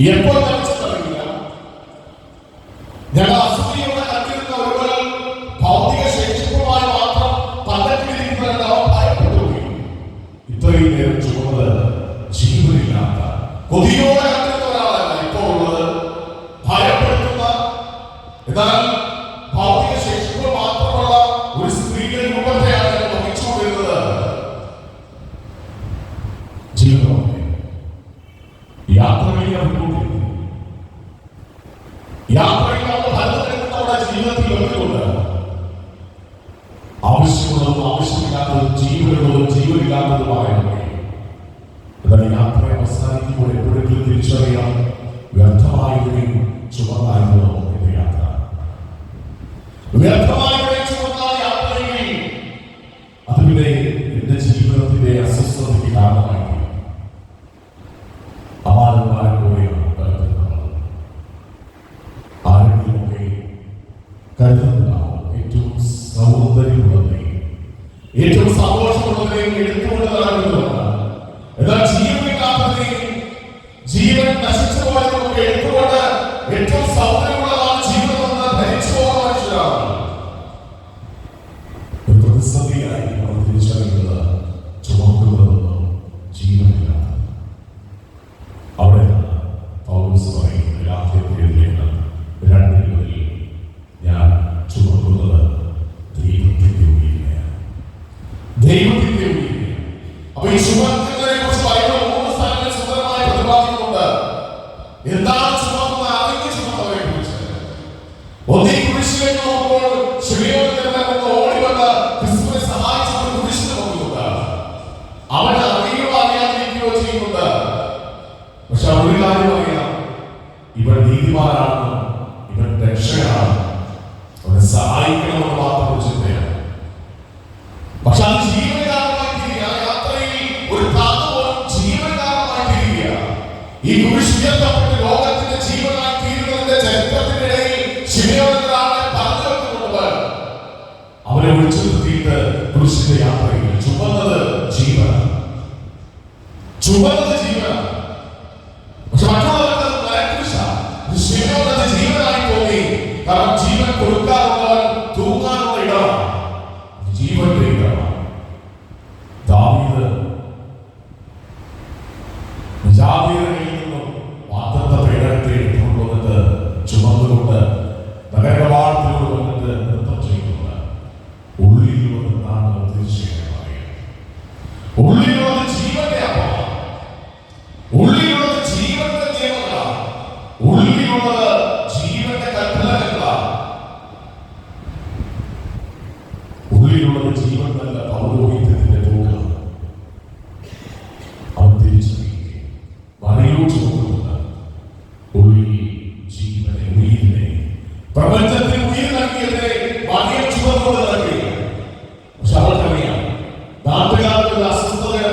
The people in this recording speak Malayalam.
എപ്പോൾ ലഭിച്ചതറിയില്ല. ഞങ്ങൾ അസൂയയോടെ കണ്ടിരുന്ന ഒരുവൾ ഭൗതിക ശേഷിപ്പുമായി മാത്രം പന്തത്തിലിരിക്കുന്നവരുടെ അവൻ ഭയപ്പെട്ടുപോയി. ഇത്രയും നേരം ചുമന്നത് ജീവനില്ലാത്ത കൊതിയോടെ കണ്ടിരുന്ന ഒരാളല്ല ഇപ്പോൾ ഉള്ളത്. ഭയപ്പെടുത്തുന്ന, എന്നാൽ ഭൗതിക ശേഷിപ്പ് മാത്രമുള്ള ഒരു സ്ത്രീയുടെ രൂപത്തെയാണ് വഹിച്ചുകൊണ്ടിരുന്നത്. ജീവിതം യാത്രയിൽ നമ്മുടെ ജീവിതത്തിൽ വന്നുകൊണ്ട് ആവശ്യമുള്ളതും ആവശ്യമില്ലാത്തതും ജീവനുള്ളതും ജീവനില്ലാത്തതുമായ എന്നാൽ യാത്ര അവസാനിക്കുമ്പോൾ എപ്പോഴെങ്കിലും തിരിച്ചറിയാം വ്യർത്ഥമായവരെയും ചുമന്നായിരുന്നു എന്റെ യാത്ര. വ്യർത്ഥമായവരെ ചുമന്ന യാത്രയിൽ അത് പിന്നെ എന്റെ ജീവിതത്തിന്റെ അസ്വസ്ഥതയ്ക്ക് കാരണമായി. ഏറ്റവും സൗന്ദര്യമുള്ളതിനെയും ഏറ്റവും സന്തോഷമുള്ളതിനെയും എടുത്തുകൊണ്ട് നടക്കുന്നതാണ്. എന്നാൽ ജീവനില്ലാത്തതിനെയും ജീവൻ നശിച്ചു പോയതൊക്കെ എടുത്തുകൊണ്ട് ഏറ്റവും സൗന്ദര്യമുള്ളതാണ് ജീവിതമെന്ന് ധരിച്ചു പോകുന്ന മനുഷ്യരാണ്. പ്രതിസന്ധിയായി നമ്മൾ തിരിച്ചറിയുന്നത് ചുമക്കുന്നതൊന്നും ജീവനില്ലാത്ത. അവിടെയാണ് പൗലോസ് പറയുന്നത് ലാത്യത്തിലേക്ക് 2:20 ഞാൻ ചുമക്കുന്നത് ദൈവത്തിന്റെ ഉയർച്ചയാണ്. ദൈവത്തിന്റെ ഉയർച്ച. അപ്പൊ ഈ ചുമക്കുന്നതിനെ കുറിച്ച് ബൈബിൾ 3 സ്ഥലങ്ങളിൽ സുന്ദരമായി പ്രതിപാദിക്കുന്നുണ്ട്. എന്താണ് ചുമക്കുന്ന? അറിഞ്ഞു ചുമന്നവരെ കുറിച്ച്. ഒന്നീ കുരിശിലേക്ക് നോക്കുമ്പോൾ ഓടി വന്ന് ക്രിസ്തുവിനെ സഹായിച്ചപ്പോൾ കുരിശിന് നോക്കുന്നുണ്ട്. അവന് അറിയുകയോ അറിയാതിരിക്കുകയോ ചെയ്യുന്നുണ്ട്. പക്ഷെ ഒരു കാര്യം അറിയാം, ഇവൻ നീതിമാനാണെന്നും ഇവൻ രക്ഷകനാണ്, അവനെ സഹായിക്കണമെന്ന് മാത്രം ചിന്തയാണ്. പക്ഷെ അത് ജീവകാരണമായി തീരുക. ആ യാത്രയിൽ ഒരു താങ്ങ് പോലും ജീവകാരണമായി തീരുക. ഈ കുരിശുയർത്തപ്പെട്ട് ലോകത്തിന്റെ ജീവനായി തീരുന്നതിന്റെ ചരിത്രത്തിന്റെ ഇടയിൽ ശിമയോനാളെ പറഞ്ഞു വെക്കുന്നുണ്ട്. അവരെ വിളിച്ചു നിർത്തിയിട്ട് കുരിശിന്റെ യാത്രയിൽ ചുമന്നത് ജീവനാണ്. ചുമന്നത് ജീവനാണ്. പക്ഷെ മറ്റുള്ളവർക്ക് ശിമയോനത് ജീവനായി തോന്നി. കാരണം ജീവൻ കൊടുക്കാറുള്ളവൻ തൂങ്ങാനുള്ള ഇടമാണ്, ജീവന്റെ ഇടമാണ്. ദാവീദ് നിജാതീയതയിൽ നിന്നും വാഗ്ദത്ത പേടകത്തെ എടുത്തുകൊണ്ടുവന്നിട്ട് ചുമന്നുകൊണ്ട് നഗരകവാടത്തിലൂടെ വന്നിട്ട് നൃത്തം ചെയ്യുന്നുണ്ട്. ഉള്ളിലുള്ളതെന്നാണ് തീർച്ചയായും പറയുന്നത്. ഉള്ളിലുള്ളത് ജീവന്റെ അപ്പമാണ്. ഉള്ളിലുള്ളത് ജീവന്റെ നിയമങ്ങളാണ്. ഉള്ളിലുള്ളത് ജീവന്റെ കൽപ്പനകളാണ്. ഉള്ളിലുള്ളത് ജീവൻ നല്ല പൗരോഹിത്യത്തിന്റെ തൂക്കം. അവൻ തിരിച്ചറിയുകയും വരയോ ചുമക്കുന്നുണ്ട്. ഉള്ളിൽ ജീവനെ ഉയരിനെ പ്രപഞ്ചത്തിന് ഉയർ നൽകിയതിനെ വരയോ ചുമന്നുകൊണ്ട് നൽകുകയാണ്. പക്ഷെ അവർക്കറിയാം നാട്ടുകാർക്ക് അസ്വസ്ഥതയുടെ